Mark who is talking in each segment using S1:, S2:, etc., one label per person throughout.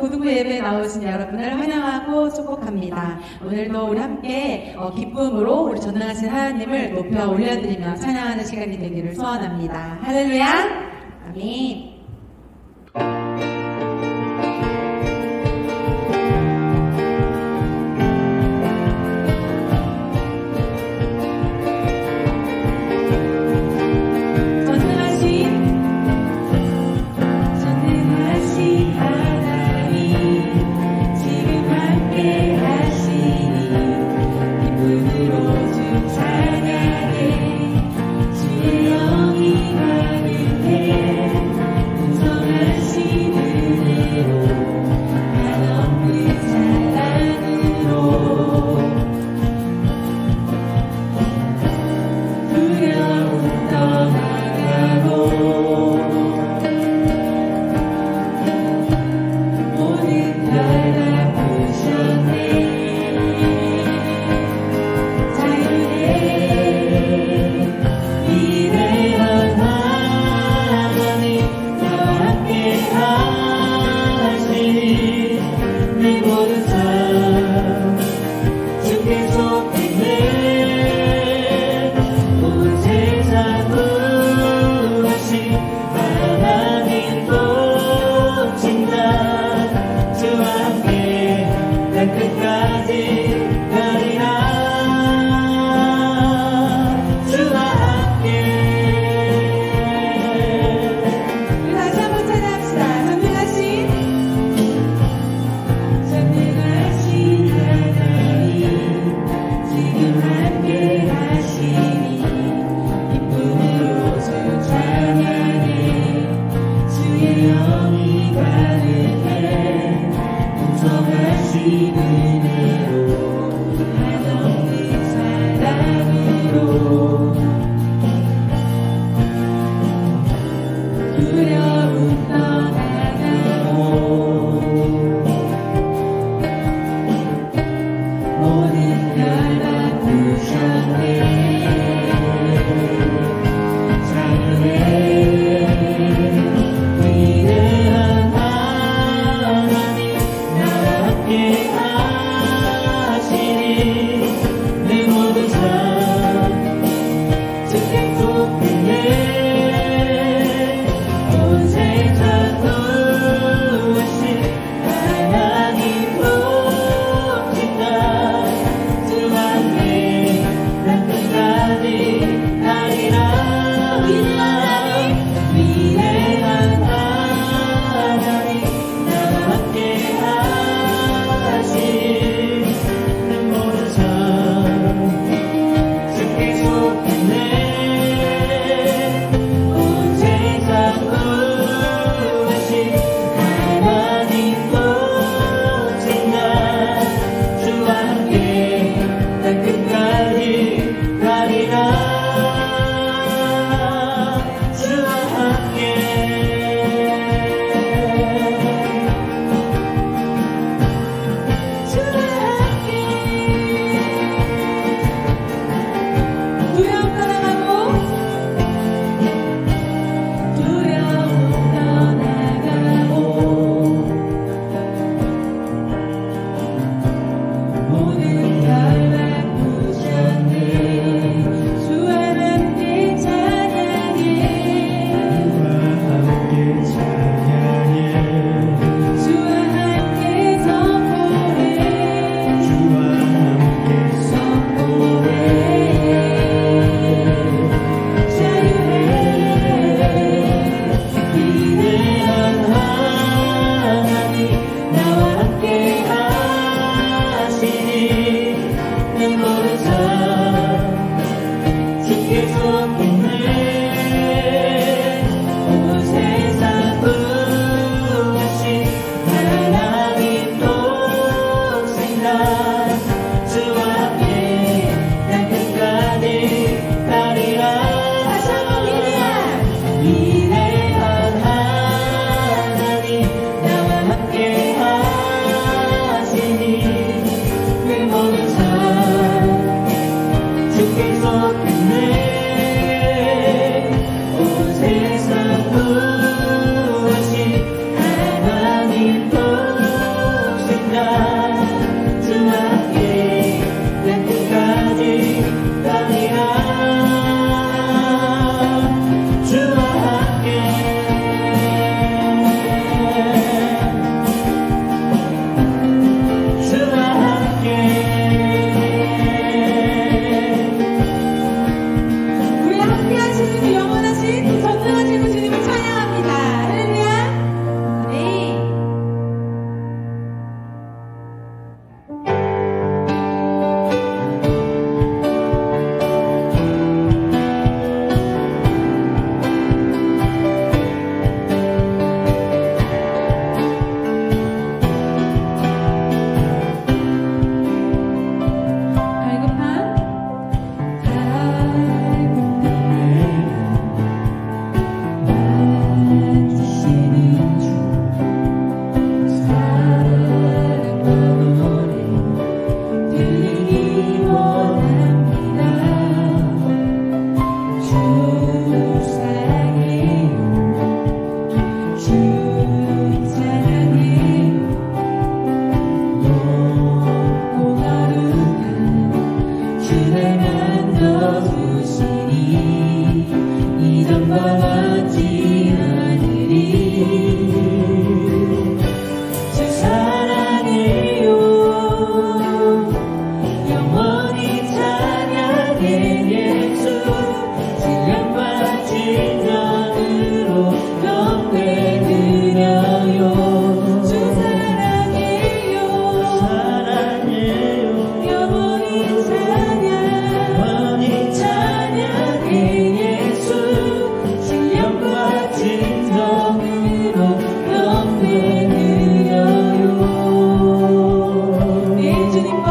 S1: 고등부 예배에 나오신 여러분을 환영하고 축복합니다. 오늘도 우리 함께 기쁨으로 우리 전능하신 하나님을 높여 올려드리며 찬양하는 시간이 되기를 소원합니다. 할렐루야! 아멘.
S2: 찬양해 주의 영이 가득해
S1: 잊어먹지 않으리. 주 사랑해요. 영원히 찬양해 예수. 신령과 진정으로 경배 드려요. 주 사랑해요. 사랑해요. 영원히 찬양해 예수. 신령과 진정으로 경배 드려요. 내 주님과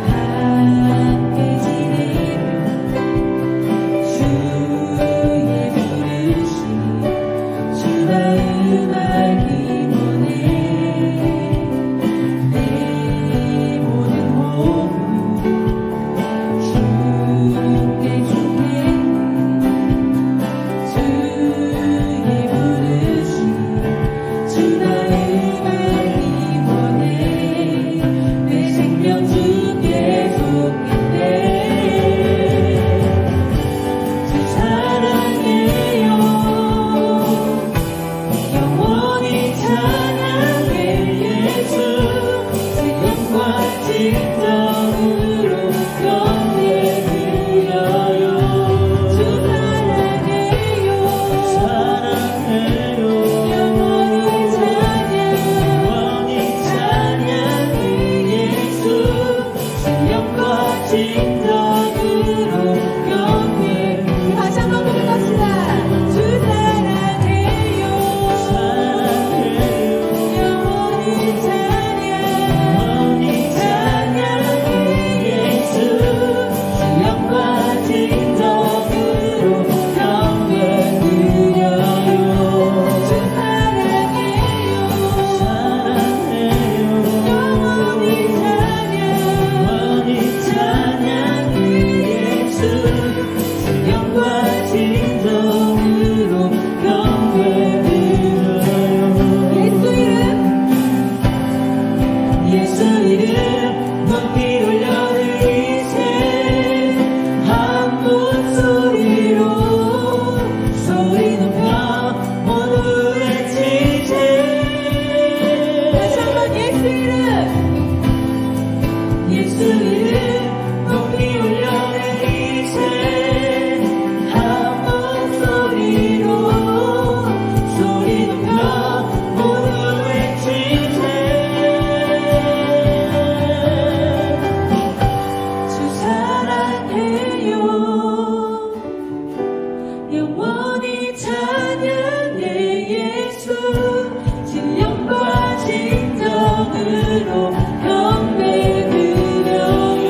S1: 함께 지내며 주의 부르심 주가 음악이 원해. 내 모든 몸을 주께 주게. 주의 부르심 주가 음악이 원해. 내 생명 주께 속인데. 주 사랑해요. 영원히 찬양해 예수. 지금과 진정으로 경배 드려요. 주 사랑해요. 사랑해요. 영원히 찬양해 예수. 신령과 진정으로 경배. 다시 한번 부르갑시다. 주 사랑해요. 사랑해요. 영원히 찬양해 예수. 신령과 진정으로 경배 드려요. 주 사랑해요. 사랑해요. 영원히 찬양해 예수. 신령과 진정으로 경배 드려요. 예수 이름 높이 올려 드리세. 한 목소리로 소리 높여 모두 외치세. 다시 한번 예수 이름 높이 올려 드리세. 한 목소리로 소리 높여 모두 외치세. 주 사랑해요. 영원히 찬양해 예수. 진령과 진정으로 경배 드려요.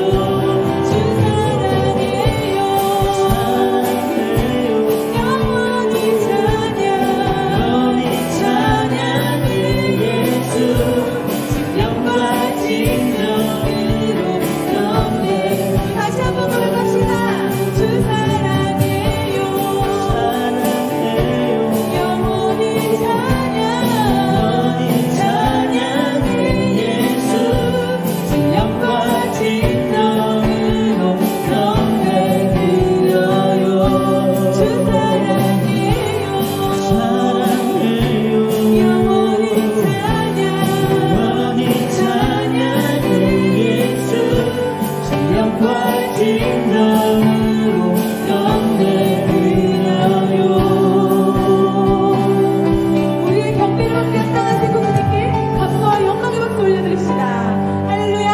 S1: 주 사랑해요. 영원히 찬양해 예수. 진령과 진정으로 경배. 다시 한번 부르갑시다. 주 사랑해요. 영원히 찬양해 예수. 진령과 진정으로 경배 드려요. 주 사랑해요. 영원히 찬양해 예수. 진령과 진정으로 경배 드려요. 우리의 경배를 함께 합당하신 그분께 감사와 영광의 박수 올려드립시다. 할렐루야.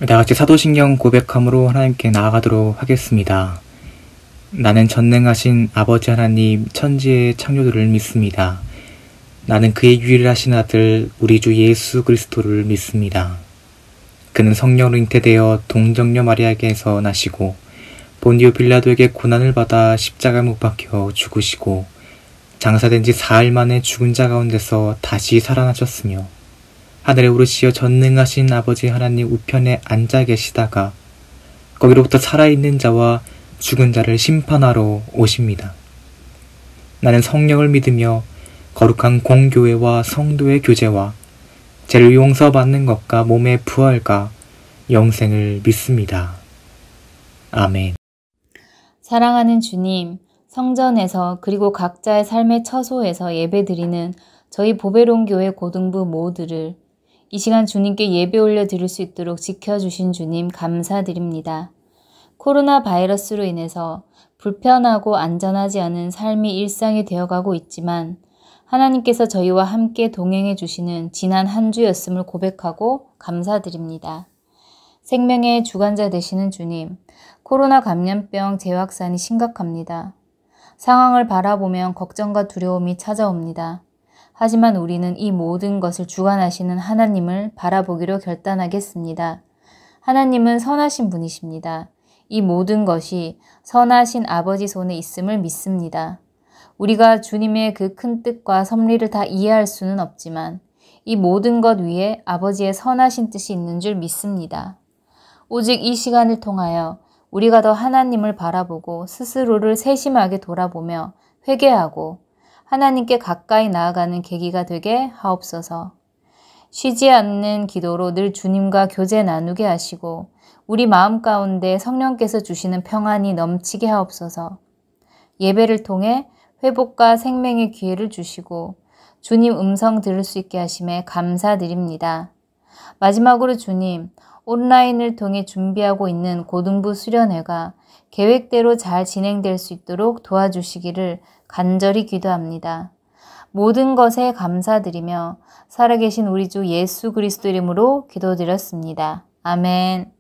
S2: 다같이 사도신경 고백함으로 하나님께 나아가도록 하겠습니다. 나는 전능하신 아버지 하나님 천지의 창조주를 믿습니다. 나는 그의 유일하신 아들 우리 주 예수 그리스도를 믿습니다. 그는 성령으로 잉태되어 동정녀 마리아에게서 나시고 본디오 빌라도에게 고난을 받아 십자가에 못 박혀 죽으시고 장사된 지 사흘 만에 죽은 자 가운데서 다시 살아나셨으며 하늘에 오르시어 전능하신 아버지 하나님 우편에 앉아 계시다가 거기로부터 살아있는 자와 죽은 자를 심판하러 오십니다. 나는 성령을 믿으며 거룩한 공교회와 성도의 교제와 죄를 용서받는 것과 몸의 부활과 영생을 믿습니다. 아멘.
S3: 사랑하는 주님, 성전에서 그리고 각자의 삶의 처소에서 예배드리는 저희 보배로운 교회 고등부 모두를 이 시간 주님께 예배 올려드릴 수 있도록 지켜주신 주님 감사드립니다. 코로나 바이러스로 인해서 불편하고 안전하지 않은 삶이 일상이 되어가고 있지만 하나님께서 저희와 함께 동행해 주시는 지난 한 주였음을 고백하고 감사드립니다. 생명의 주관자 되시는 주님, 코로나 감염병 재확산이 심각합니다. 상황을 바라보면 걱정과 두려움이 찾아옵니다. 하지만 우리는 이 모든 것을 주관하시는 하나님을 바라보기로 결단하겠습니다. 하나님은 선하신 분이십니다. 이 모든 것이 선하신 아버지 손에 있음을 믿습니다. 우리가 주님의 그 큰 뜻과 섭리를 다 이해할 수는 없지만 이 모든 것 위에 아버지의 선하신 뜻이 있는 줄 믿습니다. 오직 이 시간을 통하여 우리가 더 하나님을 바라보고 스스로를 세심하게 돌아보며 회개하고 하나님께 가까이 나아가는 계기가 되게 하옵소서. 쉬지 않는 기도로 늘 주님과 교제 나누게 하시고 우리 마음 가운데 성령께서 주시는 평안이 넘치게 하옵소서. 예배를 통해 회복과 생명의 기회를 주시고 주님 음성 들을 수 있게 하심에 감사드립니다. 마지막으로 주님, 온라인을 통해 준비하고 있는 고등부 수련회가 계획대로 잘 진행될 수 있도록 도와주시기를 간절히 기도합니다. 모든 것에 감사드리며 살아계신 우리 주 예수 그리스도 이름으로 기도드렸습니다. 아멘.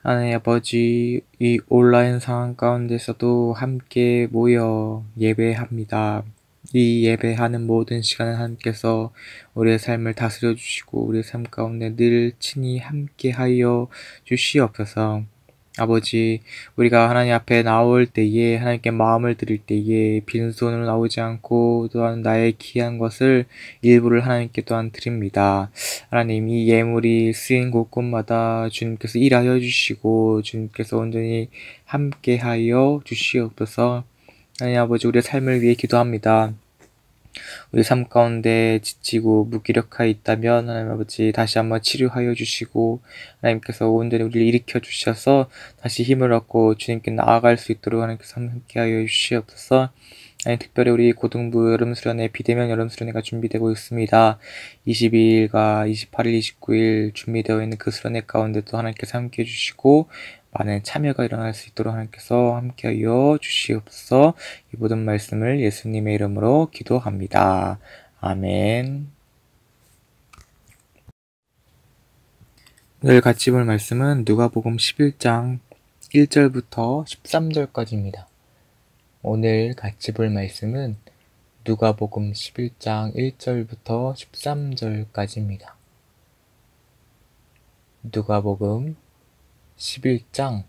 S2: 하나님 아버지, 이 온라인 상황 가운데서도 함께 모여 예배합니다. 이 예배하는 모든 시간을 하나님께서 우리의 삶을 다스려 주시고 우리의 삶 가운데 늘 친히 함께 하여 주시옵소서. 아버지, 우리가 하나님 앞에 나올 때에, 하나님께 마음을 드릴 때에 빈손으로 나오지 않고 또한 나의 귀한 것을 일부를 하나님께 또한 드립니다. 하나님, 이 예물이 쓰인 곳곳마다 주님께서 일하여 주시고 주님께서 온전히 함께하여 주시옵소서. 하나님 아버지, 우리의 삶을 위해 기도합니다. 우리 삶 가운데 지치고 무기력하여 있다면 하나님 아버지 다시 한번 치료하여 주시고 하나님께서 온전히 우리를 일으켜 주셔서 다시 힘을 얻고 주님께 나아갈 수 있도록 하나님께서 함께하여 주시옵소서. 하나님, 특별히 우리 고등부 여름수련회 비대면 여름수련회가 준비되고 있습니다. 22일과 28일, 29일 준비되어 있는 그 수련회 가운데도 하나님께서 함께해 주시고 많은 참여가 일어날 수 있도록 하나님께서 함께하여 주시옵소서. 이 모든 말씀을 예수님의 이름으로 기도합니다. 아멘. 오늘 같이 볼 말씀은 누가복음 11장 1절부터 13절까지입니다. 오늘 같이 볼 말씀은 누가복음 11장 1절부터 13절까지입니다. 누가복음 11장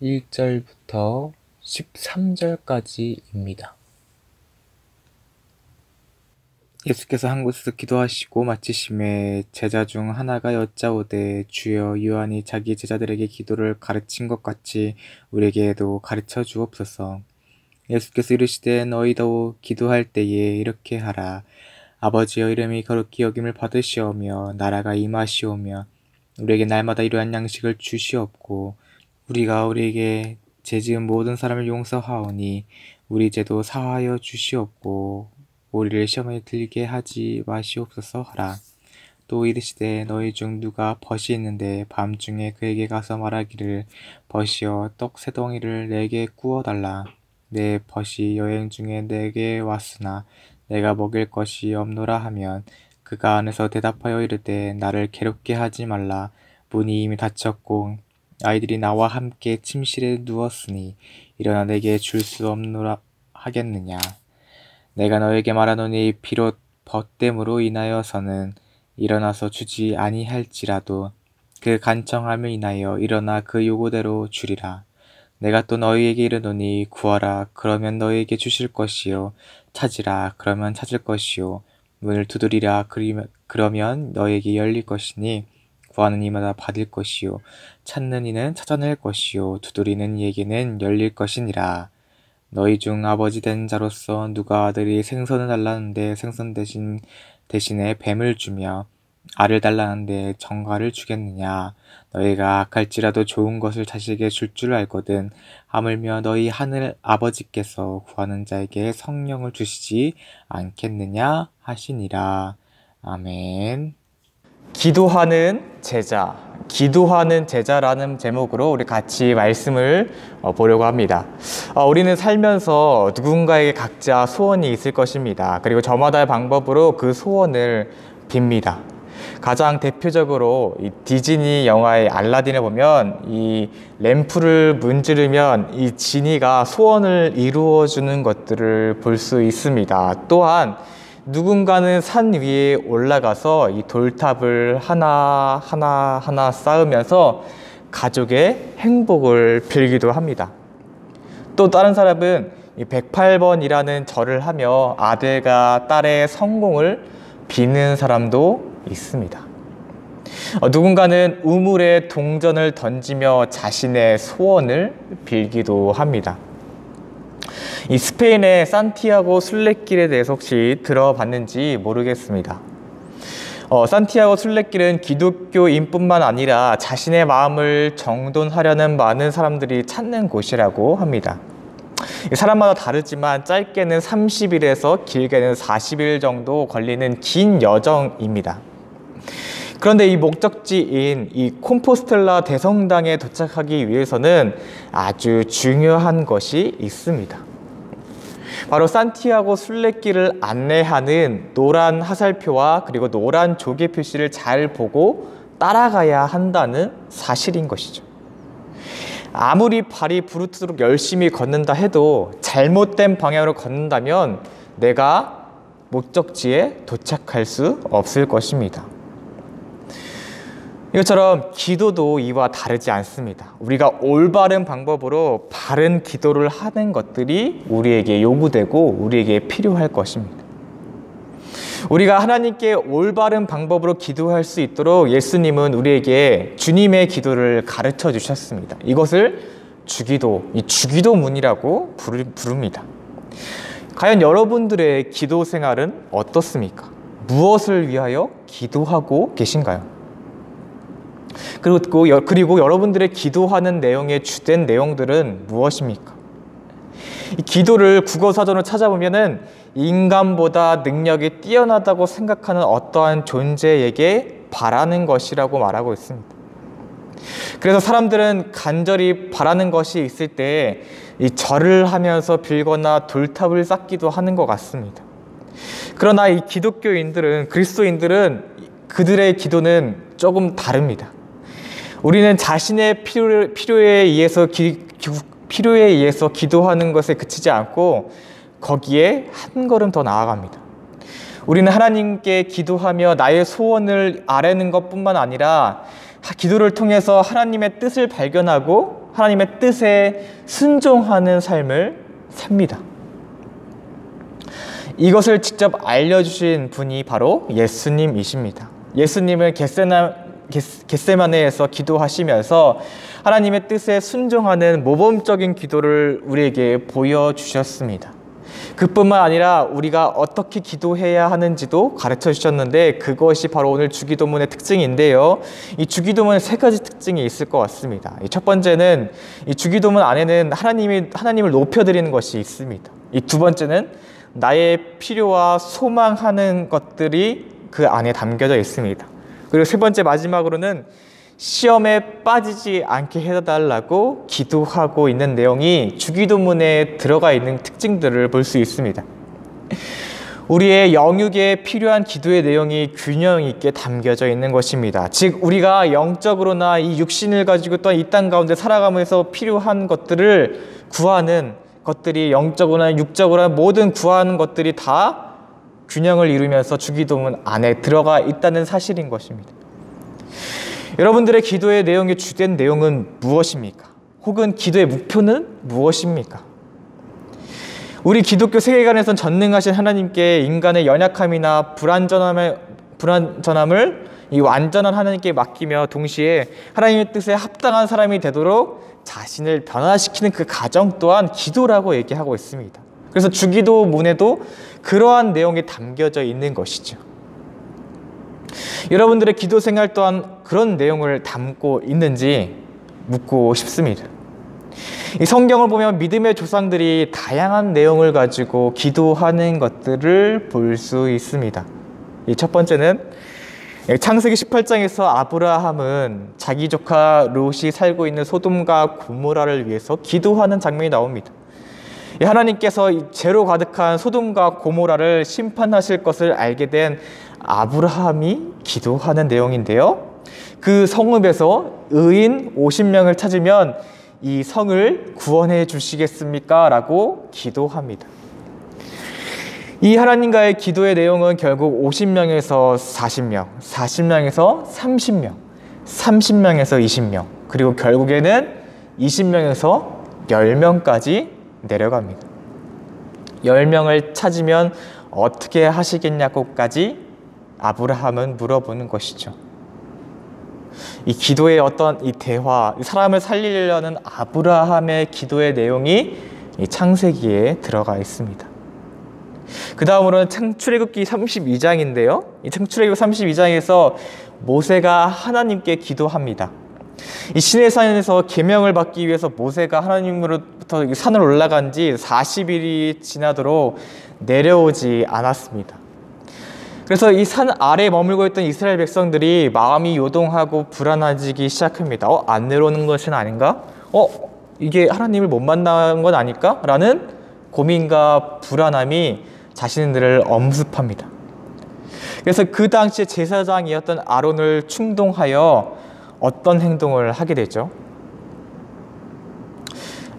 S2: 1절부터 13절까지입니다. 예수께서 한 곳에서 기도하시고 마치심에 제자 중 하나가 여짜오되 주여, 요한이 자기 제자들에게 기도를 가르친 것 같이 우리에게도 가르쳐 주옵소서. 예수께서 이르시되 너희도 기도할 때에 이렇게 하라. 아버지여, 이름이 거룩히 여김을 받으시오며 나라가 임하시오며 우리에게 날마다 이러한 양식을 주시옵고 우리가 우리에게 죄지은 모든 사람을 용서하오니 우리 죄도 사하여 주시옵고 우리를 시험에 들게 하지 마시옵소서 하라. 또 이르시되 너희 중 누가 벗이 있는데 밤중에 그에게 가서 말하기를 벗이여 떡 세 덩이를 내게 구워달라. 내 벗이 여행 중에 내게 왔으나 내가 먹일 것이 없노라 하면 그가 안에서 대답하여 이르되 나를 괴롭게 하지 말라. 문이 이미 닫혔고 아이들이 나와 함께 침실에 누웠으니 일어나 내게 줄 수 없노라 하겠느냐. 내가 너에게 말하노니 비록 벗됨으로 인하여서는 일어나서 주지 아니할지라도 그 간청함을 인하여 일어나 그 요구대로 주리라. 내가 또 너희에게 이르노니 구하라 그러면 너희에게 주실 것이요 찾으라 그러면 찾을 것이요 문을 두드리라 그러면 너희에게 열릴 것이니 구하는 이마다 받을 것이요 찾는 이는 찾아낼 것이요 두드리는 이에게는 열릴 것이니라. 너희 중 아버지 된 자로서 누가 아들이 생선을 달라는데 생선 대신에 뱀을 주며 알을 달라는데 정갈을 주겠느냐. 너희가 악할지라도 좋은 것을 자식에게 줄 줄 알거든 하물며 너희 하늘 아버지께서 구하는 자에게 성령을 주시지 않겠느냐 하시니라. 아멘. 기도하는 제자, 기도하는 제자라는 제목으로 우리 같이 말씀을 보려고 합니다. 우리는 살면서 누군가에게 각자 소원이 있을 것입니다. 그리고 저마다의 방법으로 그 소원을 빕니다. 가장 대표적으로 이 디즈니 영화의 알라딘을 보면 이 램프를 문지르면 이 지니가 소원을 이루어주는 것들을 볼 수 있습니다. 또한 누군가는 산 위에 올라가서 이 돌탑을 하나 쌓으면서 가족의 행복을 빌기도 합니다. 또 다른 사람은 이 108번이라는 절을 하며 아들과 딸의 성공을 비는 사람도 있습니다. 누군가는 우물에 동전을 던지며 자신의 소원을 빌기도 합니다. 이 스페인의 산티아고 순례길에 대해서 혹시 들어봤는지 모르겠습니다. 산티아고 순례길은 기독교인뿐만 아니라 자신의 마음을 정돈하려는 많은 사람들이 찾는 곳이라고 합니다. 사람마다 다르지만 짧게는 30일에서 길게는 40일 정도 걸리는 긴 여정입니다. 그런데 이 목적지인 이 콤포스텔라 대성당에 도착하기 위해서는 아주 중요한 것이 있습니다. 바로 산티아고 순례길을 안내하는 노란 화살표와 그리고 노란 조개 표시를 잘 보고 따라가야 한다는 사실인 것이죠.
S4: 아무리 발이 부르트도록 열심히 걷는다 해도 잘못된 방향으로 걷는다면 내가 목적지에 도착할 수 없을 것입니다. 이것처럼 기도도 이와 다르지 않습니다. 우리가 올바른 방법으로 바른 기도를 하는 것들이 우리에게 요구되고 우리에게 필요할 것입니다. 우리가 하나님께 올바른 방법으로 기도할 수 있도록 예수님은 우리에게 주님의 기도를 가르쳐 주셨습니다. 이것을 주기도, 이 주기도문이라고 부릅니다. 과연 여러분들의 기도 생활은 어떻습니까? 무엇을 위하여 기도하고 계신가요? 그리고 여러분들의 기도하는 내용의 주된 내용들은 무엇입니까? 이 기도를 국어사전을 찾아보면은 인간보다 능력이 뛰어나다고 생각하는 어떠한 존재에게 바라는 것이라고 말하고 있습니다. 그래서 사람들은 간절히 바라는 것이 있을 때 이 절을 하면서 빌거나 돌탑을 쌓기도 하는 것 같습니다. 그러나 이 기독교인들은, 그리스도인들은 그들의 기도는 조금 다릅니다. 우리는 자신의 필요에 의해서 기도하는 것에 그치지 않고 거기에 한 걸음 더 나아갑니다. 우리는 하나님께 기도하며 나의 소원을 아뢰는 것뿐만 아니라 기도를 통해서 하나님의 뜻을 발견하고 하나님의 뜻에 순종하는 삶을 삽니다. 이것을 직접 알려주신 분이 바로 예수님이십니다. 예수님은 겟세마네에서 기도하시면서 하나님의 뜻에 순종하는 모범적인 기도를 우리에게 보여주셨습니다. 그뿐만 아니라 우리가 어떻게 기도해야 하는지도 가르쳐 주셨는데 그것이 바로 오늘 주기도문의 특징인데요. 이 주기도문에 세 가지 특징이 있을 것 같습니다. 첫 번째는 이 주기도문 안에는 하나님을 높여드리는 것이 있습니다. 이 두 번째는 나의 필요와 소망하는 것들이 그 안에 담겨져 있습니다. 그리고 세 번째 마지막으로는 시험에 빠지지 않게 해달라고 기도하고 있는 내용이 주기도문에 들어가 있는 특징들을 볼 수 있습니다. 우리의 영육에 필요한 기도의 내용이 균형 있게 담겨져 있는 것입니다. 즉 우리가 영적으로나 이 육신을 가지고 또한 이 땅 가운데 살아가면서 필요한 것들을 구하는 것들이 영적으로나 육적으로나 모든 구하는 것들이 다 균형을 이루면서 주기도문 안에 들어가 있다는 사실인 것입니다. 여러분들의 기도의 내용의 주된 내용은 무엇입니까? 혹은 기도의 목표는 무엇입니까? 우리 기독교 세계관에선 전능하신 하나님께 인간의 연약함이나 불완전함을 이 완전한 하나님께 맡기며 동시에 하나님의 뜻에 합당한 사람이 되도록 자신을 변화시키는 그 과정 또한 기도라고 얘기하고 있습니다. 그래서 주기도문에도 그러한 내용이 담겨져 있는 것이죠. 여러분들의 기도 생활 또한 그런 내용을 담고 있는지 묻고 싶습니다. 이 성경을 보면 믿음의 조상들이 다양한 내용을 가지고 기도하는 것들을 볼 수 있습니다. 이 첫 번째는 창세기 18장에서 아브라함은 자기 조카 롯이 살고 있는 소돔과 고모라를 위해서 기도하는 장면이 나옵니다. 하나님께서 죄로 가득한 소돔과 고모라를 심판하실 것을 알게 된 아브라함이 기도하는 내용인데요. 그 성읍에서 의인 50명을 찾으면 이 성을 구원해 주시겠습니까? 라고 기도합니다. 이 하나님과의 기도의 내용은 결국 50명에서 40명, 40명에서 30명, 30명에서 20명, 그리고 결국에는 20명에서 10명까지 내려갑니다. 10명을 찾으면 어떻게 하시겠냐고까지 아브라함은 물어보는 것이죠. 이 기도의 어떤 이 대화, 사람을 살리려는 아브라함의 기도의 내용이 이 창세기에 들어가 있습니다. 그 다음으로는 출애굽기 32장인데요. 이 출애굽기 32장에서 모세가 하나님께 기도합니다. 이 시내산에서 계명을 받기 위해서 모세가 하나님으로부터 산을 올라간 지 40일이 지나도록 내려오지 않았습니다. 그래서 이 산 아래에 머물고 있던 이스라엘 백성들이 마음이 요동하고 불안해지기 시작합니다. 안 내려오는 것은 아닌가? 이게 하나님을 못 만난 건 아닐까? 라는 고민과 불안함이 자신들을 엄습합니다. 그래서 그 당시에 제사장이었던 아론을 충동하여 어떤 행동을 하게 되죠?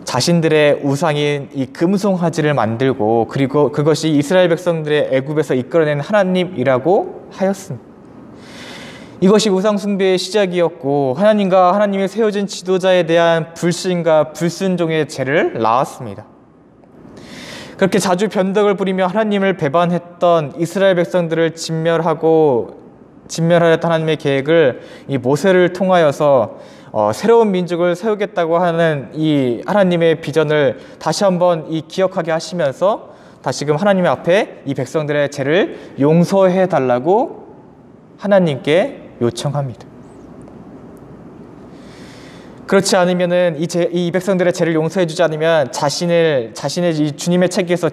S4: 자신들의 우상인 이 금송아지를 만들고 그리고 그것이 이스라엘 백성들의 애굽에서 이끌어낸 하나님이라고 하였습니다. 이것이 우상 숭배의 시작이었고 하나님과 하나님이 세워진 지도자에 대한 불신과 불순종의 죄를 낳았습니다. 그렇게 자주 변덕을 부리며 하나님을 배반했던 이스라엘 백성들을 진멸하였던 하나님의 계획을 이 모세를 통하여서 새로운 민족을 세우겠다고 하는 이 하나님의 비전을 다시 한번 기억하게 하시면서 다시금 하나님 앞에 이 백성들의 죄를 용서해 달라고 하나님께 요청합니다. 그렇지 않으면은 이 백성들의 죄를 용서해 주지 않으면 자신의 이 주님의 책에서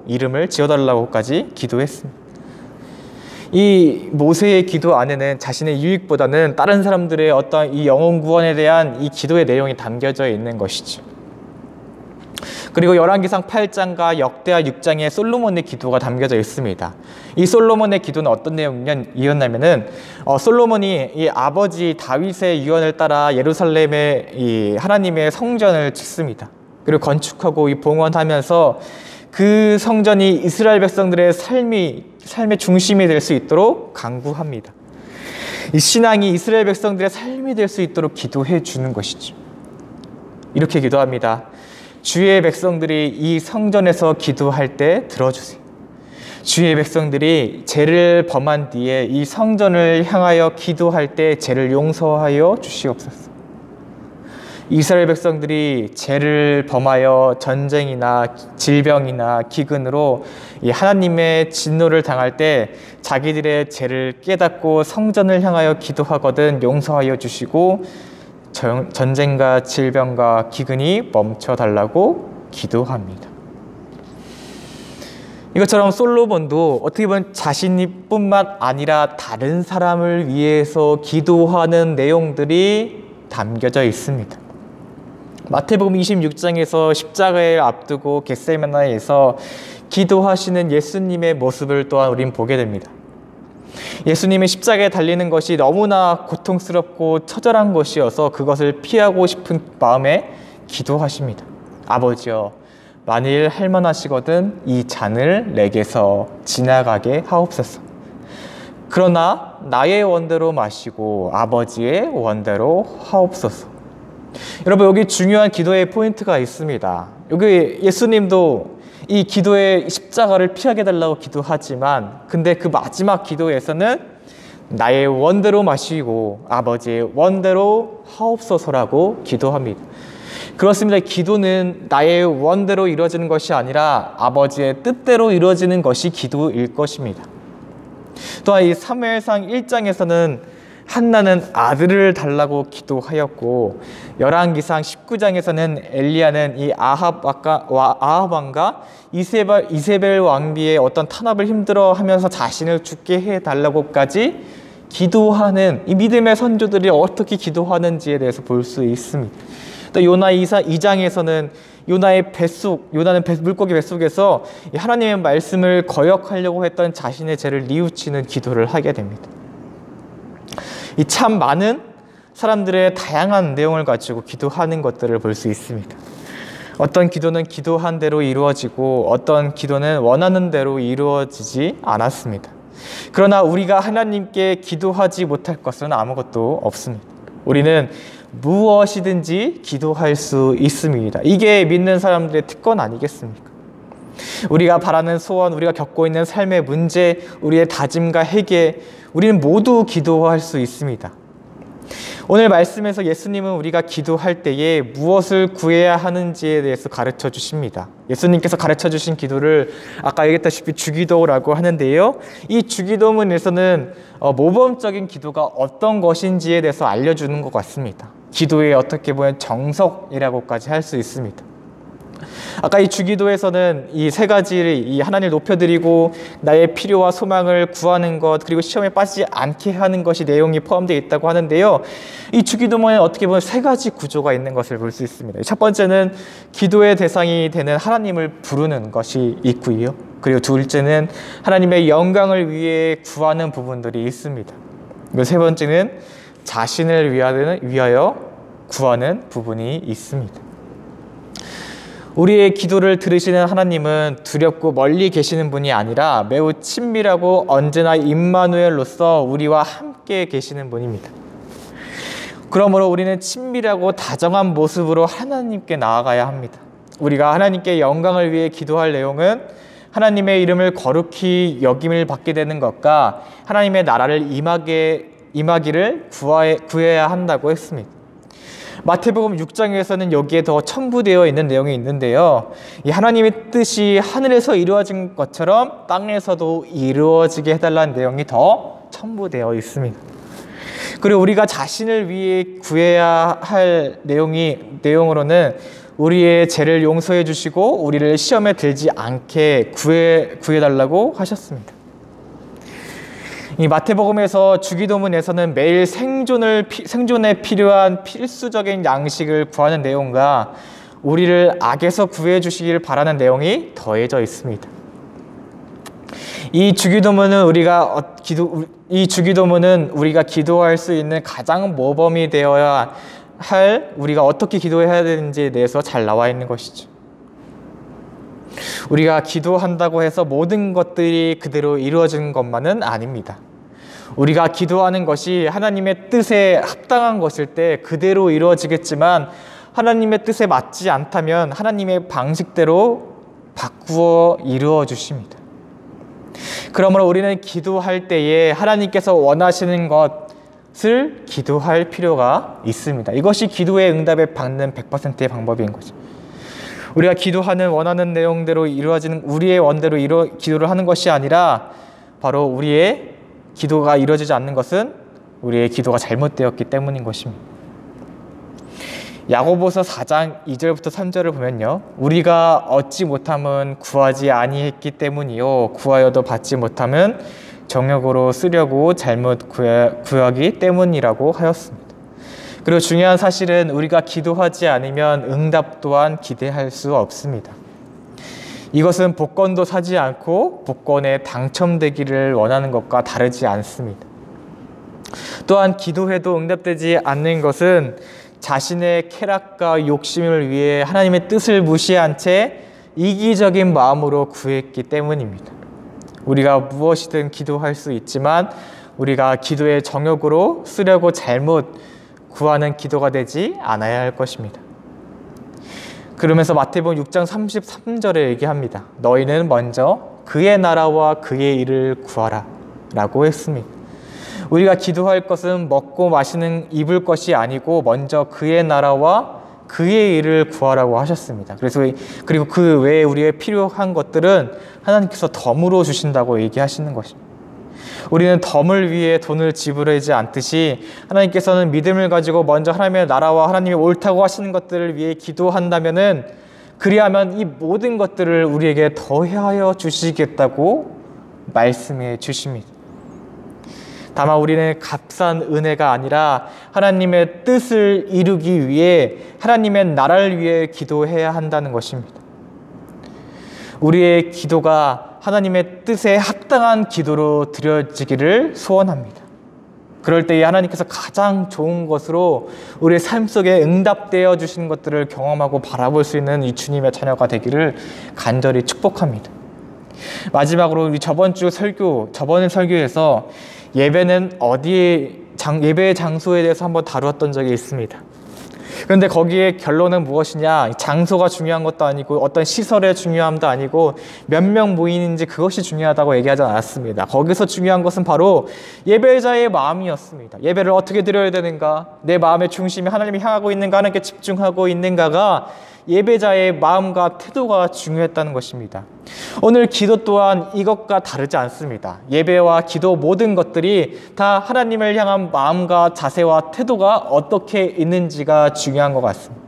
S4: 이름을 지어달라고까지 기도했습니다. 이 모세의 기도 안에는 자신의 유익보다는 다른 사람들의 어떤 이 영혼 구원에 대한 이 기도의 내용이 담겨져 있는 것이죠. 그리고 열왕기상 8장과 역대하 6장에 솔로몬의 기도가 담겨져 있습니다. 이 솔로몬의 기도는 어떤 내용이었냐면은 솔로몬이 이 아버지 다윗의 유언을 따라 예루살렘에 이 하나님의 성전을 짓습니다. 그리고 건축하고 봉헌하면서 그 성전이 이스라엘 백성들의 삶의 중심이 될 수 있도록 간구합니다. 이 신앙이 이스라엘 백성들의 삶이 될 수 있도록 기도해 주는 것이죠. 이렇게 기도합니다. 주의 백성들이 이 성전에서 기도할 때 들어주세요. 주의 백성들이 죄를 범한 뒤에 이 성전을 향하여 기도할 때 죄를 용서하여 주시옵소서. 이스라엘 백성들이 죄를 범하여 전쟁이나 질병이나 기근으로 이 하나님의 진노를 당할 때 자기들의 죄를 깨닫고 성전을 향하여 기도하거든 용서하여 주시고 전쟁과 질병과 기근이 멈춰달라고 기도합니다. 이것처럼 솔로몬도 어떻게 보면 자신뿐만 아니라 다른 사람을 위해서 기도하는 내용들이 담겨져 있습니다. 마태복음 26장에서 십자가를 앞두고 겟세마네에서 기도하시는 예수님의 모습을 또한 우린 보게 됩니다. 예수님의 십자가에 달리는 것이 너무나 고통스럽고 처절한 것이어서 그것을 피하고 싶은 마음에 기도하십니다. 아버지여, 만일 할만하시거든 이 잔을 내게서 지나가게 하옵소서. 그러나 나의 원대로 마시고 아버지의 원대로 하옵소서. 여러분, 여기 중요한 기도의 포인트가 있습니다. 여기 예수님도 이 기도에 십자가를 피하게 달라고 기도하지만 근데 그 마지막 기도에서는 나의 원대로 마시고 아버지의 원대로 하옵소서라고 기도합니다. 그렇습니다. 기도는 나의 원대로 이루어지는 것이 아니라 아버지의 뜻대로 이루어지는 것이 기도일 것입니다. 또한 이 사무엘상 1장에서는 한나는 아들을 달라고 기도하였고 열왕기상 19장에서는 엘리야는 이 아합 왕과 이세벨 왕비의 어떤 탄압을 힘들어하면서 자신을 죽게 해달라고까지 기도하는 이 믿음의 선조들이 어떻게 기도하는지에 대해서 볼 수 있습니다. 또 요나 2장에서는 요나는 물고기 뱃속에서 하나님의 말씀을 거역하려고 했던 자신의 죄를 뉘우치는 기도를 하게 됩니다. 이 참 많은 사람들의 다양한 내용을 가지고 기도하는 것들을 볼 수 있습니다. 어떤 기도는 기도한 대로 이루어지고 어떤 기도는 원하는 대로 이루어지지 않았습니다. 그러나 우리가 하나님께 기도하지 못할 것은 아무것도 없습니다. 우리는 무엇이든지 기도할 수 있습니다. 이게 믿는 사람들의 특권 아니겠습니까? 우리가 바라는 소원, 우리가 겪고 있는 삶의 문제, 우리의 다짐과 회개, 우리는 모두 기도할 수 있습니다. 오늘 말씀에서 예수님은 우리가 기도할 때에 무엇을 구해야 하는지에 대해서 가르쳐 주십니다. 예수님께서 가르쳐 주신 기도를 아까 얘기했다시피 주기도라고 하는데요. 이 주기도문에서는 모범적인 기도가 어떤 것인지에 대해서 알려주는 것 같습니다. 기도의 어떻게 보면 정석이라고까지 할 수 있습니다. 아까 이 주기도에서는 이 세 가지를 이 하나님을 높여드리고 나의 필요와 소망을 구하는 것, 그리고 시험에 빠지지 않게 하는 것이 내용이 포함되어 있다고 하는데요. 이 주기도문에 어떻게 보면 세 가지 구조가 있는 것을 볼 수 있습니다. 첫 번째는 기도의 대상이 되는 하나님을 부르는 것이 있고요. 그리고 둘째는 하나님의 영광을 위해 구하는 부분들이 있습니다. 그리고 세 번째는 자신을 위하여 구하는 부분이 있습니다. 우리의 기도를 들으시는 하나님은 두렵고 멀리 계시는 분이 아니라 매우 친밀하고 언제나 임마누엘로서 우리와 함께 계시는 분입니다. 그러므로 우리는 친밀하고 다정한 모습으로 하나님께 나아가야 합니다. 우리가 하나님께 영광을 위해 기도할 내용은 하나님의 이름을 거룩히 여김을 받게 되는 것과 하나님의 나라를 임하기를 구해야 한다고 했습니다. 마태복음 6장에서는 여기에 더 첨부되어 있는 내용이 있는데요. 이 하나님의 뜻이 하늘에서 이루어진 것처럼 땅에서도 이루어지게 해달라는 내용이 더 첨부되어 있습니다. 그리고 우리가 자신을 위해 구해야 할 내용으로는 우리의 죄를 용서해 주시고 우리를 시험에 들지 않게 구해달라고 하셨습니다. 이 마태복음에서 주기도문에서는 매일 생존에 필요한 필수적인 양식을 구하는 내용과 우리를 악에서 구해 주시기를 바라는 내용이 더해져 있습니다. 이 주기도문은 우리가 기도할 수 있는 가장 모범이 되어야 할 우리가 어떻게 기도해야 되는지에 대해서 잘 나와 있는 것이죠. 우리가 기도한다고 해서 모든 것들이 그대로 이루어지는 것만은 아닙니다. 우리가 기도하는 것이 하나님의 뜻에 합당한 것일 때 그대로 이루어지겠지만 하나님의 뜻에 맞지 않다면 하나님의 방식대로 바꾸어 이루어 주십니다. 그러므로 우리는 기도할 때에 하나님께서 원하시는 것을 기도할 필요가 있습니다. 이것이 기도의 응답에 받는 100%의 방법인 거죠. 우리가 기도하는 원하는 내용대로 이루어지는 우리의 원대로 기도를 하는 것이 아니라 바로 우리의 기도가 이루어지지 않는 것은 우리의 기도가 잘못되었기 때문인 것입니다. 야고보서 4장 2절부터 3절을 보면요. 우리가 얻지 못함은 구하지 아니했기 때문이요 구하여도 받지 못함은 정욕으로 쓰려고 잘못 구하기 때문이라고 하였습니다. 그리고 중요한 사실은 우리가 기도하지 않으면 응답 또한 기대할 수 없습니다. 이것은 복권도 사지 않고 복권에 당첨되기를 원하는 것과 다르지 않습니다. 또한 기도해도 응답되지 않는 것은 자신의 쾌락과 욕심을 위해 하나님의 뜻을 무시한 채 이기적인 마음으로 구했기 때문입니다. 우리가 무엇이든 기도할 수 있지만 우리가 기도의 정욕으로 쓰려고 잘못 구하는 기도가 되지 않아야 할 것입니다. 그러면서 마태복음 6장 33절에 얘기합니다. 너희는 먼저 그의 나라와 그의 일을 구하라 라고 했습니다. 우리가 기도할 것은 먹고 마시는 입을 것이 아니고 먼저 그의 나라와 그의 일을 구하라고 하셨습니다. 그리고 그 외에 우리의 필요한 것들은 하나님께서 덤으로 주신다고 얘기하시는 것입니다. 우리는 덤을 위해 돈을 지불하지 않듯이 하나님께서는 믿음을 가지고 먼저 하나님의 나라와 하나님이 옳다고 하시는 것들을 위해 기도한다면은 그리하면 이 모든 것들을 우리에게 더하여 주시겠다고 말씀해 주십니다. 다만 우리는 값싼 은혜가 아니라 하나님의 뜻을 이루기 위해 하나님의 나라를 위해 기도해야 한다는 것입니다. 우리의 기도가 하나님의 뜻에 합당한 기도로 드려지기를 소원합니다. 그럴 때에 하나님께서 가장 좋은 것으로 우리의 삶 속에 응답되어 주신 것들을 경험하고 바라볼 수 있는 이 주님의 자녀가 되기를 간절히 축복합니다. 마지막으로 우리 저번 설교에서 예배는 예배의 장소에 대해서 한번 다루었던 적이 있습니다. 그런데 거기에 결론은 무엇이냐? 장소가 중요한 것도 아니고 어떤 시설의 중요함도 아니고 몇 명 모이는지 그것이 중요하다고 얘기하지 않았습니다. 거기서 중요한 것은 바로 예배자의 마음이었습니다. 예배를 어떻게 드려야 되는가? 내 마음의 중심이 하나님이 향하고 있는가? 하나님께 집중하고 있는가가 예배자의 마음과 태도가 중요했다는 것입니다. 오늘 기도 또한 이것과 다르지 않습니다. 예배와 기도 모든 것들이 다 하나님을 향한 마음과 자세와 태도가 어떻게 있는지가 중요한 것 같습니다.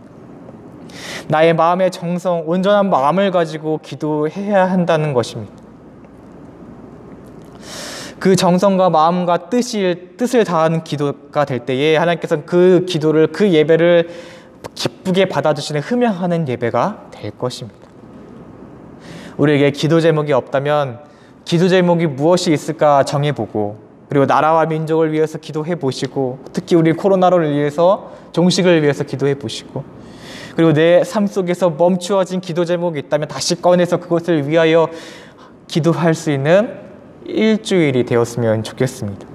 S4: 나의 마음의 정성, 온전한 마음을 가지고 기도해야 한다는 것입니다. 그 정성과 마음과 뜻을 다하는 기도가 될 때에 하나님께서는 그 기도를, 그 예배를 기쁘게 받아주시는 흠양하는 예배가 될 것입니다. 우리에게 기도 제목이 없다면 기도 제목이 무엇이 있을까 정해보고, 그리고 나라와 민족을 위해서 기도해 보시고, 특히 우리 코로나를 위해서 종식을 위해서 기도해 보시고, 그리고 내 삶 속에서 멈추어진 기도 제목이 있다면 다시 꺼내서 그것을 위하여 기도할 수 있는 일주일이 되었으면 좋겠습니다.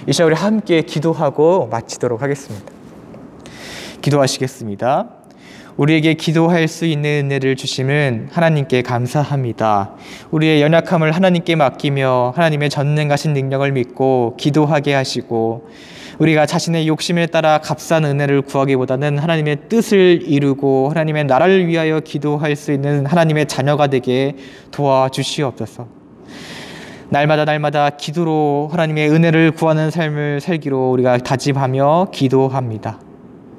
S4: 이 시간 우리 함께 기도하고 마치도록 하겠습니다. 기도하시겠습니다. 우리에게 기도할 수 있는 은혜를 주심은 하나님께 감사합니다. 우리의 연약함을 하나님께 맡기며 하나님의 전능하신 능력을 믿고 기도하게 하시고, 우리가 자신의 욕심에 따라 값싼 은혜를 구하기보다는 하나님의 뜻을 이루고 하나님의 나라를 위하여 기도할 수 있는 하나님의 자녀가 되게 도와주시옵소서. 날마다 기도로 하나님의 은혜를 구하는 삶을 살기로 우리가 다짐하며 기도합니다.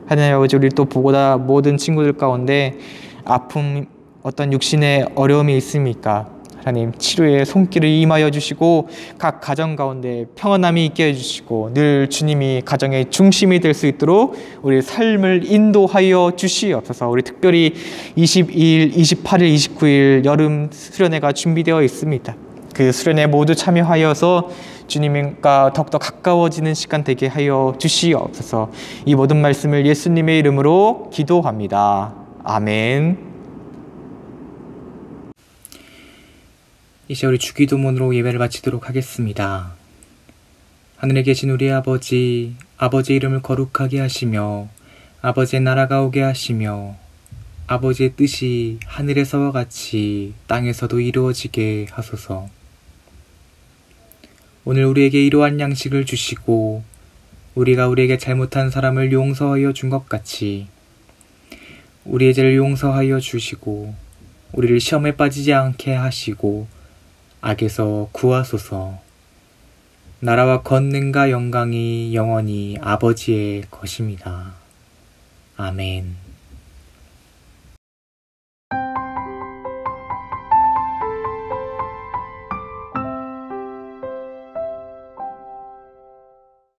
S4: 하나님 아버지, 우리 또 보고다 모든 친구들 가운데 아픔, 어떤 육신의 어려움이 있습니까? 하나님 치료의 손길을 임하여 주시고 각 가정 가운데 평안함이 있게 해주시고 늘 주님이 가정의 중심이 될 수 있도록 우리 삶을 인도하여 주시옵소서. 우리 특별히 22일, 28일, 29일 여름 수련회가 준비되어 있습니다. 그 수련회 모두 참여하여서 주님과 더욱더 가까워지는 시간 되게 하여 주시옵소서. 이 모든 말씀을 예수님의 이름으로 기도합니다. 아멘.
S2: 이제 우리 주기도문으로 예배를 마치도록 하겠습니다. 하늘에 계신 우리 아버지, 아버지의 이름을 거룩하게 하시며 아버지의 나라가 오게 하시며 아버지의 뜻이 하늘에서와 같이 땅에서도 이루어지게 하소서. 오늘 우리에게 이러한 양식을 주시고 우리가 우리에게 잘못한 사람을 용서하여 준 것 같이 우리의 죄를 용서하여 주시고 우리를 시험에 빠지지 않게 하시고 악에서 구하소서. 나라와 권능과 영광이 영원히 아버지의 것입니다. 아멘.